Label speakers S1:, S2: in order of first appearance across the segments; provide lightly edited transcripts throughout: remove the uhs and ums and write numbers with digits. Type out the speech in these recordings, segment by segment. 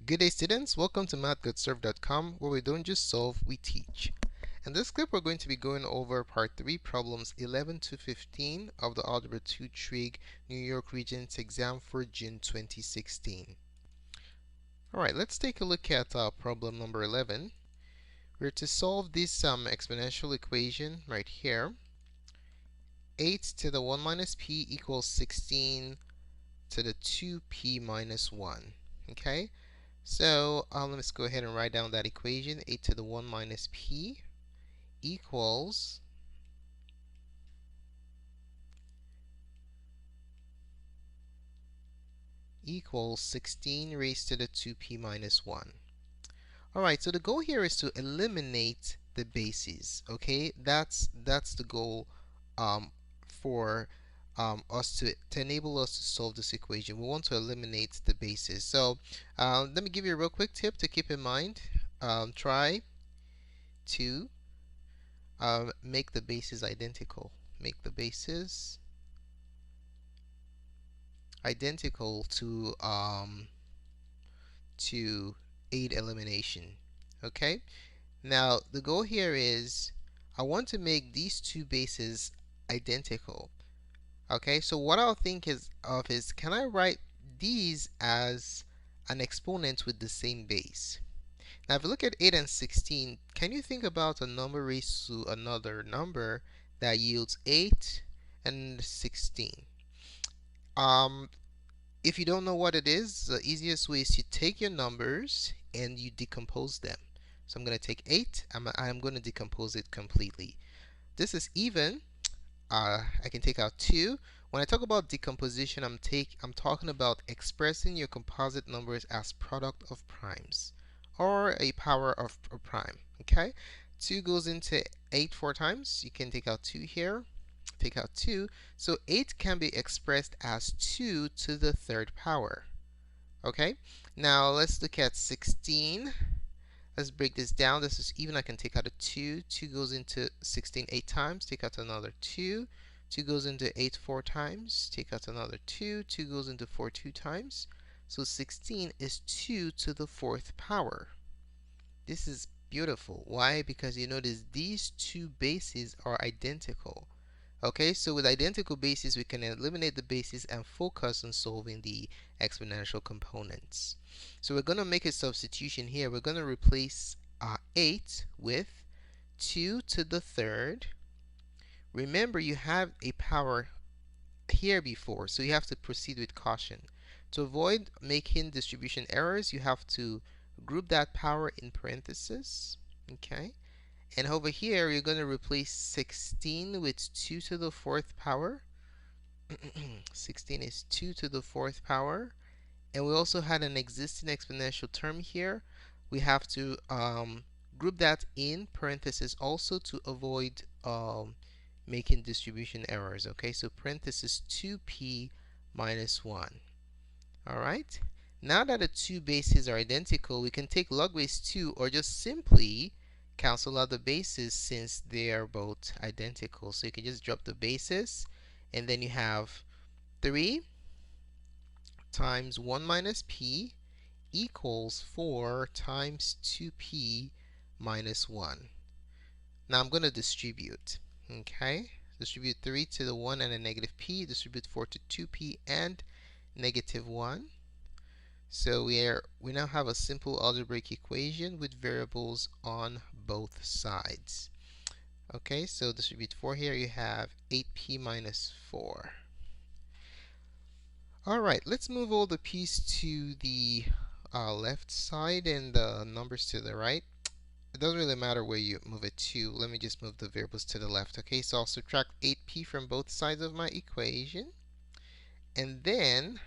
S1: Good day, students. Welcome to mathgoodserve.com, where we don't just solve, we teach. In this clip, we're going to be going over part 3, problems 11 to 15 of the Algebra 2 Trig New York Regents exam for June 2016. Alright, let's take a look at problem number 11. We're to solve this exponential equation right here. 8 to the 1 minus p equals 16 to the 2p minus 1. Okay? So let's go ahead and write down that equation. 8 to the 1 minus p equals 16 raised to the 2p minus 1. Alright, so the goal here is to eliminate the bases. Okay, that's the goal for us to enable us to solve this equation. We want to eliminate the bases. So let me give you a real quick tip to keep in mind. Try to make the bases identical. Make the bases identical to aid elimination. Okay. Now the goal here is I want to make these two bases identical. Okay. So what I'll think is can I write these as an exponent with the same base? Now if you look at 8 and 16, can you think about a number raised to another number that yields 8 and 16? If you don't know what it is, the easiest way is to take your numbers and you decompose them. So I'm going to take 8, I'm going to decompose it completely. This is even. I can take out 2. When I talk about decomposition, I'm talking about expressing your composite numbers as product of primes or a power of a prime. Okay, 2 goes into 8 4 times. You can take out 2 here. Take out 2. So 8 can be expressed as 2 to the third power. Okay, now let's look at 16. Let's break this down. This is even. I can take out a 2. 2 goes into 16 8 times. Take out another 2. 2 goes into 8 4 times. Take out another 2. 2 goes into 4 2 times. So 16 is 2 to the fourth power. This is beautiful. Why? Because you notice these two bases are identical. Okay, so with identical bases, we can eliminate the bases and focus on solving the exponential components. So we're going to make a substitution here. We're going to replace 8 with 2 to the third. Remember, you have a power here before, so you have to proceed with caution. To avoid making distribution errors, you have to group that power in parentheses. Okay. And over here, you're going to replace 16 with 2 to the fourth power. 16 is 2 to the fourth power. And we also had an existing exponential term here. We have to group that in parentheses also to avoid making distribution errors. Okay, so parentheses 2p minus 1. All right. Now that the two bases are identical, we can take log base 2 or just simply cancel out the bases since they are both identical. So you can just drop the bases, and then you have 3 times 1 minus p equals 4 times 2p minus 1. Now I'm going to distribute. Okay, distribute 3 to the 1 and a negative p, distribute 4 to 2p and negative 1. So we now have a simple algebraic equation with variables on both sides. Okay, so distribute 4 here, you have 8p minus 4. Alright, let's move all the p's to the left side and the numbers to the right. It doesn't really matter where you move it to. Let me just move the variables to the left. Okay, so I'll subtract 8p from both sides of my equation. And then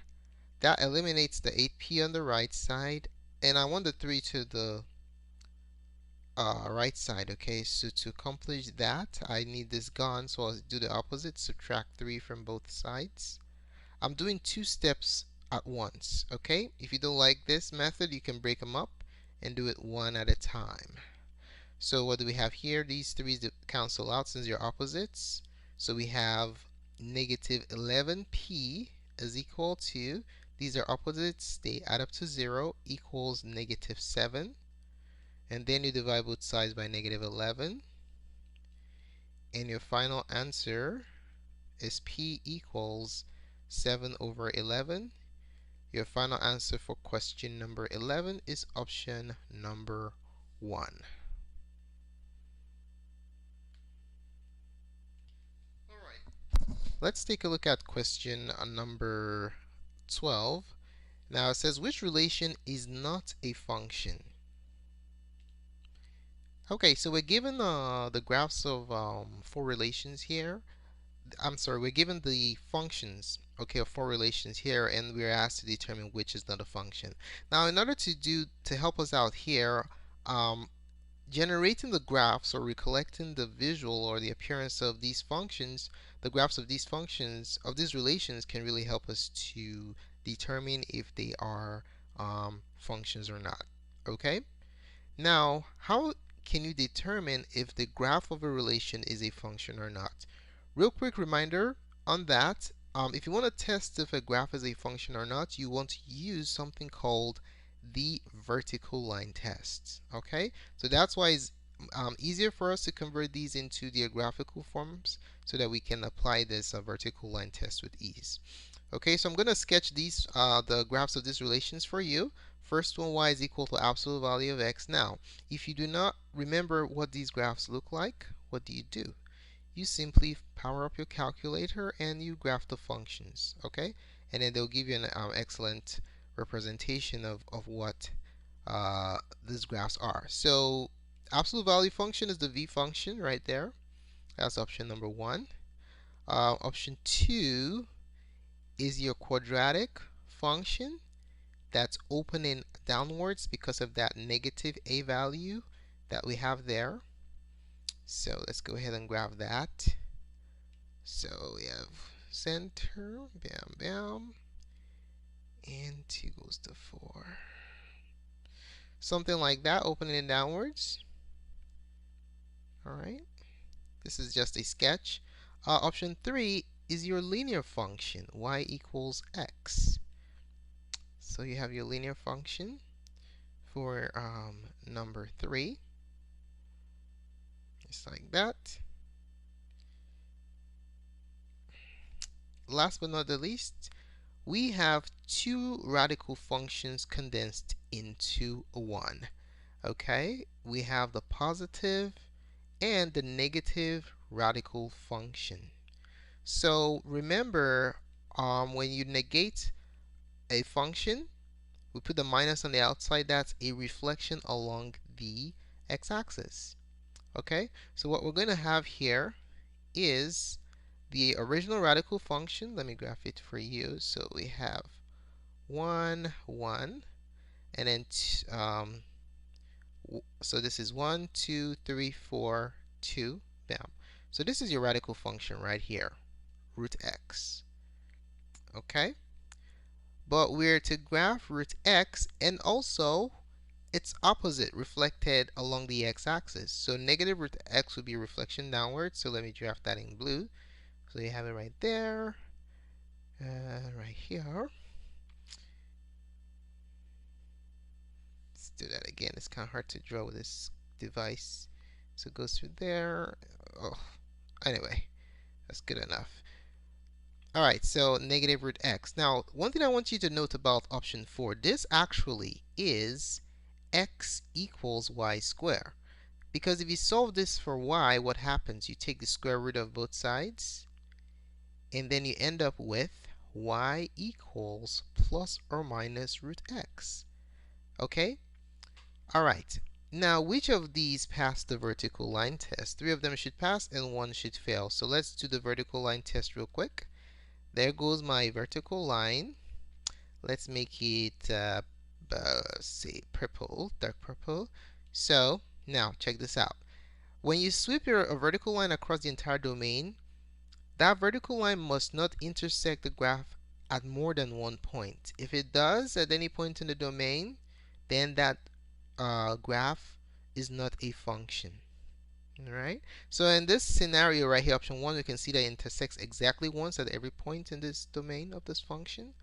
S1: that eliminates the 8p on the right side, and I want the 3 to the right side. Okay, so to accomplish that, I need this gone, so I'll do the opposite, subtract 3 from both sides. I'm doing 2 steps at once. Okay, if you don't like this method, you can break them up and do it one at a time. So what do we have here? These 3's cancel out since they're opposites. So we have negative 11p is equal to These are opposites. They add up to 0 equals negative 7. And then you divide both sides by negative 11. And your final answer is P equals 7 over 11. Your final answer for question number 11 is option number 1. Let's take a look at question number 12. Now it says, which relation is not a function? Okay, so we're given the graphs of 4 relations here. I'm sorry, we're given the functions, okay, of 4 relations here, and we're asked to determine which is not a function. Now, in order to help us out here, um, generating the graphs or recollecting the visual or the appearance of these functions, the graphs of these functions, of these relations, can really help us to determine if they are functions or not. Okay? Now, how can you determine if the graph of a relation is a function or not? Real quick reminder on that. If you want to test if a graph is a function or not, you want to use something called the vertical line test. Okay, so that's why it's easier for us to convert these into their graphical forms so that we can apply this vertical line test with ease. Okay, so I'm going to sketch these the graphs of these relations for you. First one, y is equal to absolute value of x. Now, if you do not remember what these graphs look like, what do? You simply power up your calculator and you graph the functions, okay? And then they'll give you an excellent representation of what these graphs are. So absolute value function is the v function right there. That's option number 1. Option 2 is your quadratic function. That's opening downwards because of that negative a value that we have there. So let's go ahead and graph that. So we have center, bam, bam, and 2 goes to 4. Something like that, opening it downwards. Alright, this is just a sketch. Option 3 is your linear function, y equals x. So you have your linear function for number 3. Just like that. Last but not the least, we have 2 radical functions condensed into one. Okay, we have the positive and the negative radical function. So remember, when you negate a function, we put the minus on the outside. That's a reflection along the x-axis. Okay, so what we're going to have here is the original radical function. Let me graph it for you. So we have 1, 1, and then so this is 1, 2, 3, 4, 2, bam. So this is your radical function right here, root x. Okay, but we're to graph root x and also its opposite reflected along the x-axis. So negative root x would be a reflection downwards. So let me draft that in blue. So you have it right there, right here. Let's do that again. It's kind of hard to draw with this device. So it goes through there. Oh, anyway, that's good enough. Alright, so negative root x. Now, one thing I want you to note about option 4, this actually is x equals y squared. Because if you solve this for y, what happens? You take the square root of both sides, and then you end up with y equals plus or minus root x. Okay? Alright. Now, which of these pass the vertical line test? 3 of them should pass and 1 should fail. So let's do the vertical line test real quick. There goes my vertical line. Let's make it, say, purple, dark purple. So, now, check this out. When you sweep a vertical line across the entire domain, that vertical line must not intersect the graph at more than one point. If it does at any point in the domain, then that graph is not a function. Alright, so in this scenario right here, option 1, we can see that it intersects exactly once at every point in this domain of this function.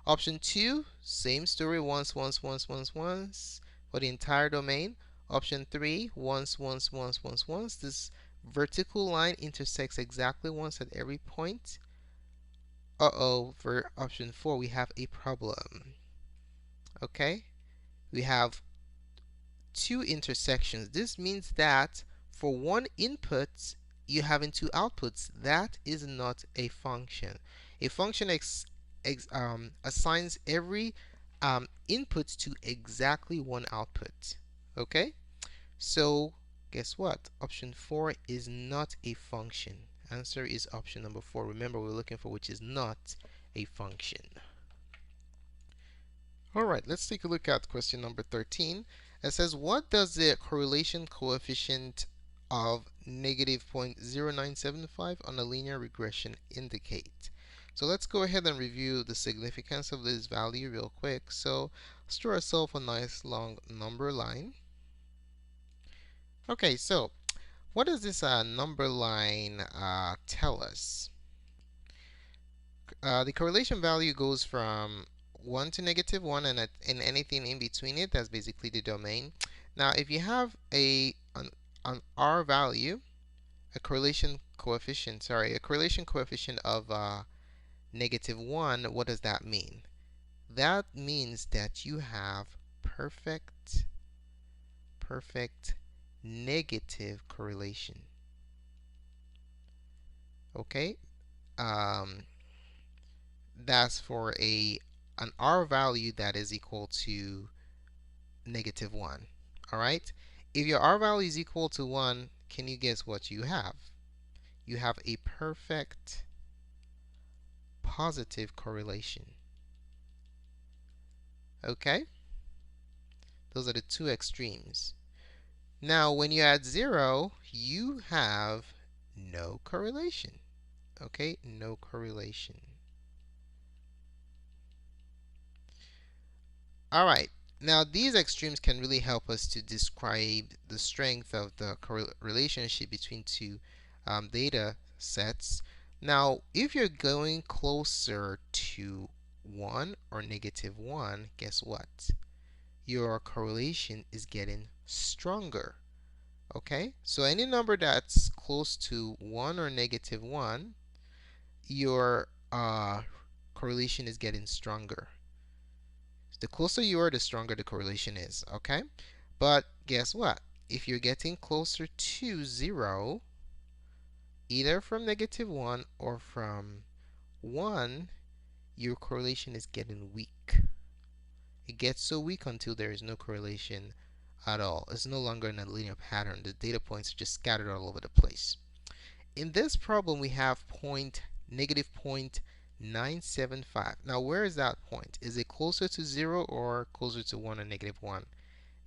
S1: Option 2, same story, once, once, once, once, once for the entire domain. Option 3, once, once, once, once, once. This vertical line intersects exactly once at every point. Uh-oh, for option 4, we have a problem. Okay? We have two intersections. This means that for one input, you're having two outputs. That is not a function. A function assigns every input to exactly one output. Okay? So, guess what? Option 4 is not a function. Answer is option number 4. Remember, we're looking for which is not a function. All right, let's take a look at question number 13. It says, what does the correlation coefficient of negative 0.0975 on a linear regression indicate? So let's go ahead and review the significance of this value real quick. So let's draw ourselves a nice long number line. Okay, so what does this number line tell us? The correlation value goes from 1 to negative 1, and anything in between it, that's basically the domain. Now, if you have an R value, a correlation coefficient of negative 1, what does that mean? That means that you have perfect negative correlation. Okay? That's for an R value that is equal to negative 1. Alright? If your R value is equal to 1, can you guess what you have? You have a perfect positive correlation. Okay? Those are the two extremes. Now, when you add 0, you have no correlation. Okay? No correlation. Alright, now these extremes can really help us to describe the strength of the relationship between two data sets. Now, if you're going closer to 1 or negative 1, guess what? Your correlation is getting stronger. Okay? So any number that's close to 1 or negative 1, your correlation is getting stronger. The closer you are, the stronger the correlation is, okay? But guess what? If you're getting closer to 0, either from negative 1 or from 1, your correlation is getting weak. It gets so weak until there is no correlation at all. It's no longer in a linear pattern. The data points are just scattered all over the place. In this problem, we have negative 0.975. Now, where is that point? Is it closer to 0 or closer to 1 or negative 1?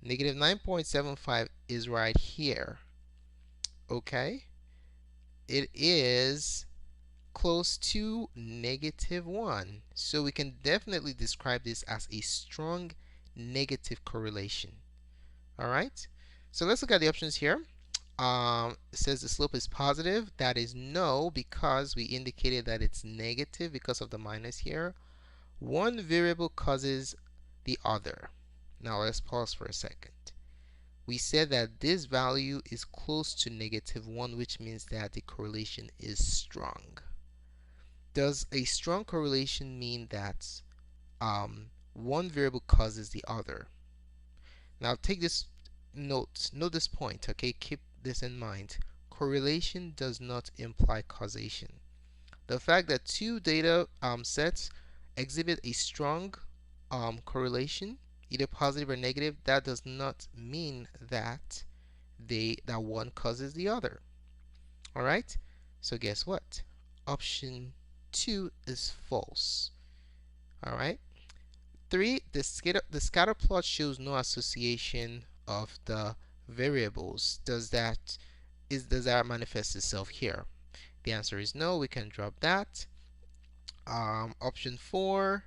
S1: Negative 9.75 is right here. Okay? It is close to negative 1. So we can definitely describe this as a strong negative correlation. All right? So let's look at the options here. It says the slope is positive. That is no, because we indicated that it's negative because of the minus here. One variable causes the other. Now let's pause for a second. We said that this value is close to negative 1, which means that the correlation is strong. Does a strong correlation mean that one variable causes the other? Now take this note this point, okay? Keep this in mind. Correlation does not imply causation. The fact that two data sets exhibit a strong correlation, either positive or negative, that does not mean that one causes the other. All right? So guess what? Option 2 is false. All right? 3, the scatter plot shows no association of the variables. Does that manifest itself here? The answer is no. We can drop that. Option 4,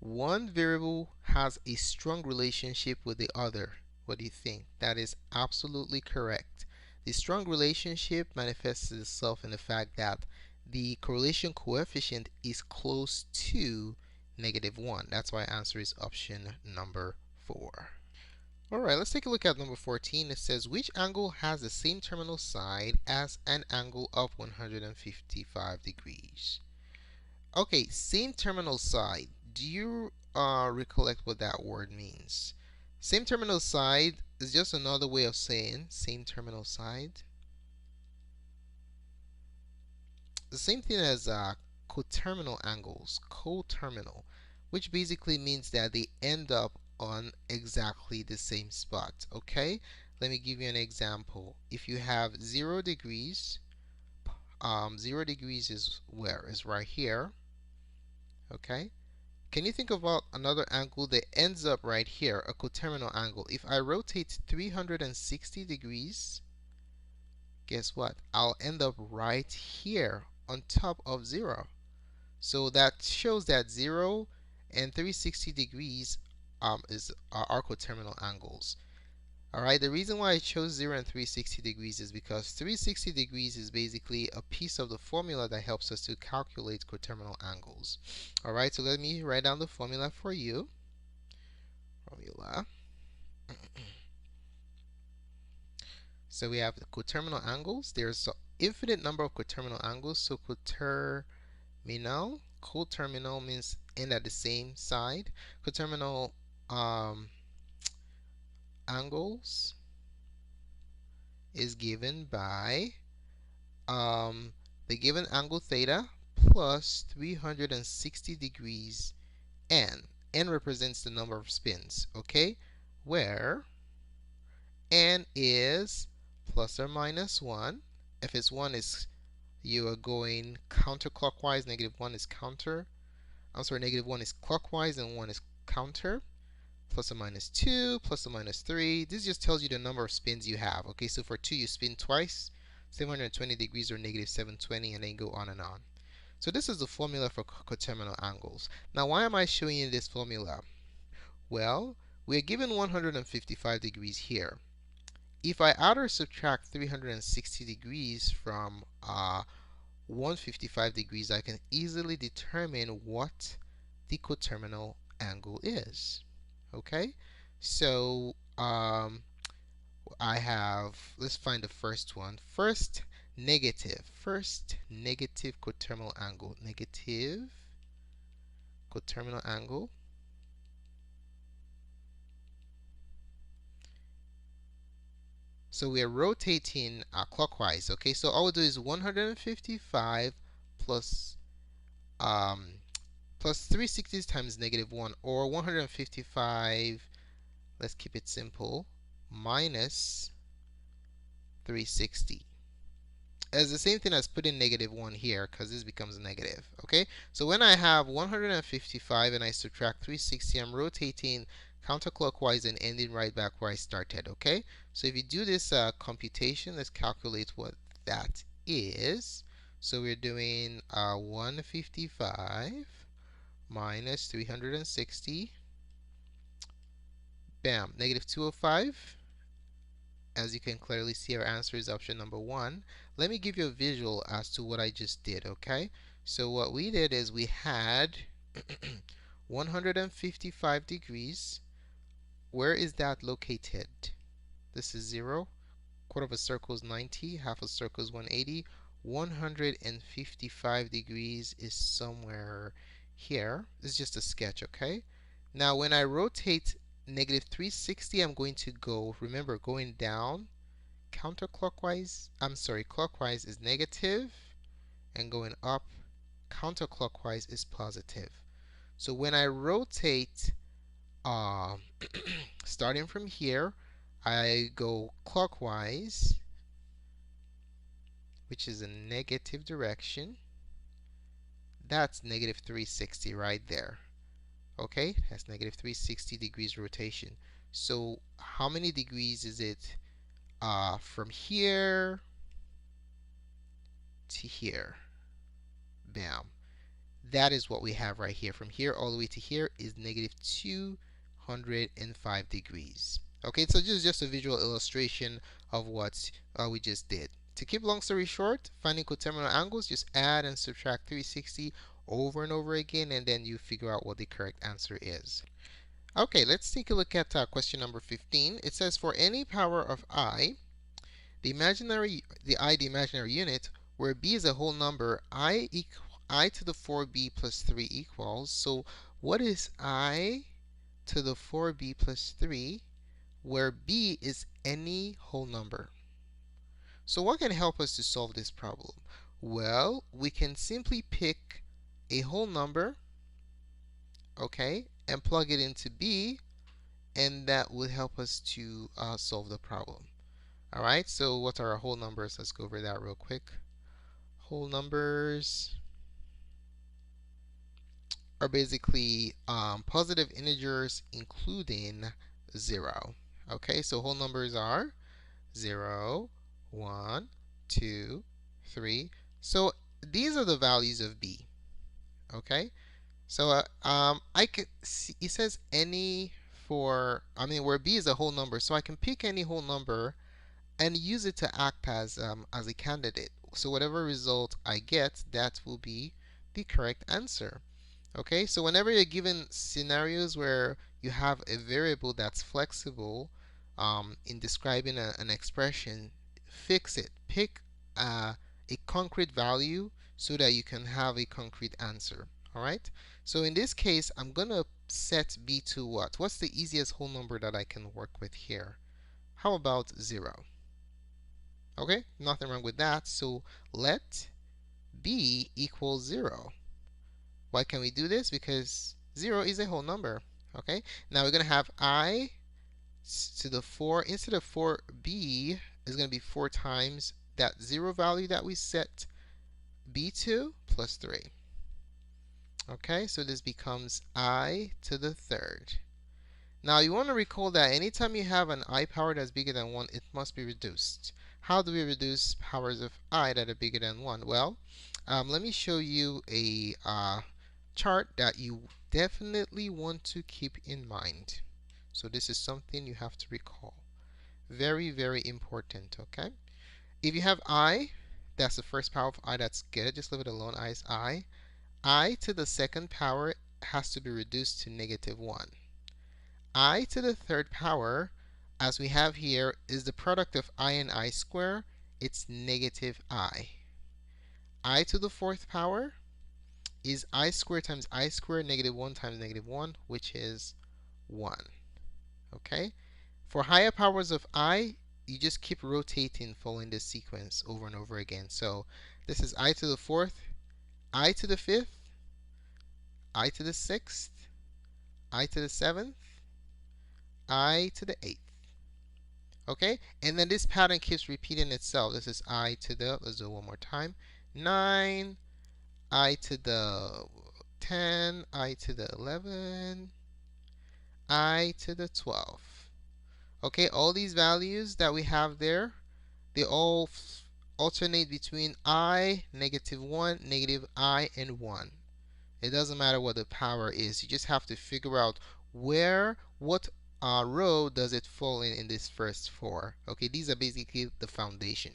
S1: one variable has a strong relationship with the other. What do you think? That is absolutely correct. The strong relationship manifests itself in the fact that the correlation coefficient is close to -1. That's why answer is option number 4. Alright, let's take a look at number 14. It says, which angle has the same terminal side as an angle of 155 degrees? Okay, same terminal side. Do you recollect what that word means? Same terminal side is just another way of saying same terminal side. The same thing as coterminal angles, coterminal, which basically means that they end up on exactly the same spot. Okay, let me give you an example. If you have 0 degrees, 0 degrees is where? Is right here. Okay, can you think about another angle that ends up right here, a coterminal angle? If I rotate 360 degrees, guess what? I'll end up right here on top of 0. So that shows that 0 and 360 degrees are coterminal angles. Alright, the reason why I chose 0 and 360 degrees is because 360 degrees is basically a piece of the formula that helps us to calculate coterminal angles. Alright, so let me write down the formula for you. Formula. So we have the coterminal angles. There's an infinite number of coterminal angles. So coterminal means end at the same side. Coterminal angles is given by the given angle theta plus 360 degrees n. N represents the number of spins, okay? Where n is plus or minus 1. If it's 1 is you are going counterclockwise, -1 is counter. I'm sorry, -1 is clockwise and 1 is counter. Plus or minus 2, plus or minus 3. This just tells you the number of spins you have. Okay, so for 2 you spin twice, 720 degrees or -720, and then go on and on. So this is the formula for coterminal angles. Now why am I showing you this formula? Well, we are given 155 degrees here. If I add or subtract 360 degrees from 155 degrees, I can easily determine what the coterminal angle is. Okay, so I have, let's find the first one. First negative coterminal angle. Negative coterminal angle. So we are rotating clockwise. Okay, so all we'll do is 155 plus plus 360 times -1, or 155, let's keep it simple, minus 360. It's the same thing as putting -1 here, because this becomes negative. Okay, so when I have 155 and I subtract 360, I'm rotating counterclockwise and ending right back where I started. Okay, so if you do this computation, let's calculate what that is. So we're doing 155 minus 360, bam, -205. As you can clearly see, our answer is option number 1. Let me give you a visual as to what I just did, okay? So what we did is we had 155 degrees. Where is that located? This is 0. Quarter of a circle is 90. Half a circle is 180. 155 degrees is somewhere here. This is just a sketch, okay? Now when I rotate -360, I'm going to go, remember, going down counterclockwise, I'm sorry, clockwise is negative, and going up counterclockwise is positive. So when I rotate, starting from here, I go clockwise, which is a negative direction. That's -360 right there. Okay, that's -360 degrees rotation. So how many degrees is it from here to here? Bam. That is what we have right here. From here all the way to here is -205 degrees. Okay, so this is just a visual illustration of what we just did. To keep long story short, finding coterminal angles, just add and subtract 360 over and over again, and then you figure out what the correct answer is. Okay, let's take a look at question number 15. It says for any power of I, the imaginary unit, where b is a whole number, I to the 4b plus 3 equals. So what is I to the 4b plus 3, where b is any whole number? So what can help us to solve this problem? Well, we can simply pick a whole number, okay, and plug it into b, and that will help us to solve the problem. All right, so what are our whole numbers? Let's go over that real quick. Whole numbers are basically positive integers including 0. Okay, so whole numbers are 0, 1, 2, 3. So these are the values of b. Okay, so I can see it says any for, where b is a whole number, so I can pick any whole number and use it to act as a candidate. So whatever result I get, that will be the correct answer. Okay, so whenever you're given scenarios where you have a variable that's flexible in describing an expression, fix it. Pick a concrete value so that you can have a concrete answer. All right. So in this case, I'm gonna set b to what? What's the easiest whole number that I can work with here? How about 0? Okay, nothing wrong with that. So let b equal 0. Why can we do this? Because 0 is a whole number. Okay, now we're going to have I to the 4. Instead of 4b is going to be 4 times that 0 value that we set b to plus 3. Okay, so this becomes I to the 3rd. Now you want to recall that anytime you have an I power that's bigger than 1, it must be reduced. How do we reduce powers of I that are bigger than 1? Well, let me show you a chart that you definitely want to keep in mind. So this is something you have to recall. Very, very important, okay? If you have I, that's the first power of I, that's good. Just leave it alone. I is I. I to the 2nd power has to be reduced to -1. I to the 3rd power, as we have here, is the product of I and I square. It's -I. I to the 4th power is I squared times I squared, -1 times -1, which is 1. Okay? For higher powers of I, you just keep rotating following this sequence over and over again. So this is I to the 4th, I to the 5th, I to the 6th, I to the 7th, I to the 8th. Okay? And then this pattern keeps repeating itself. This is I to the, let's do it one more time, 9, I to the 10, I to the 11, I to the 12. Okay, all these values that we have there, they all alternate between I, -1, I, and 1. It doesn't matter what the power is. You just have to figure out what row does it fall in this first 4. Okay, these are basically the foundation.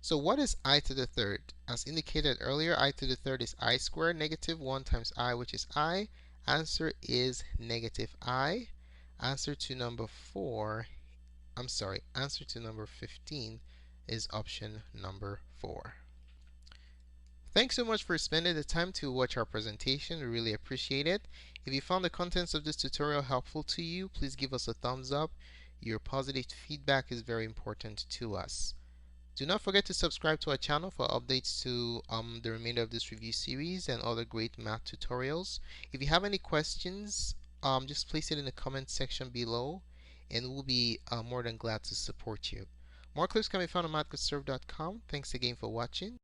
S1: So what is I to the 3rd? As indicated earlier, I to the 3rd is I squared, -1 times I, which is I. Answer is -I. Answer to number 4, answer to number 15 is option number 4. Thanks so much for spending the time to watch our presentation. We really appreciate it. If you found the contents of this tutorial helpful to you, please give us a thumbs up. Your positive feedback is very important to us. Do not forget to subscribe to our channel for updates to the remainder of this review series and other great math tutorials. If you have any questions, just place it in the comment section below, and we'll be more than glad to support you. More clips can be found on mathcodeserve.com. Thanks again for watching.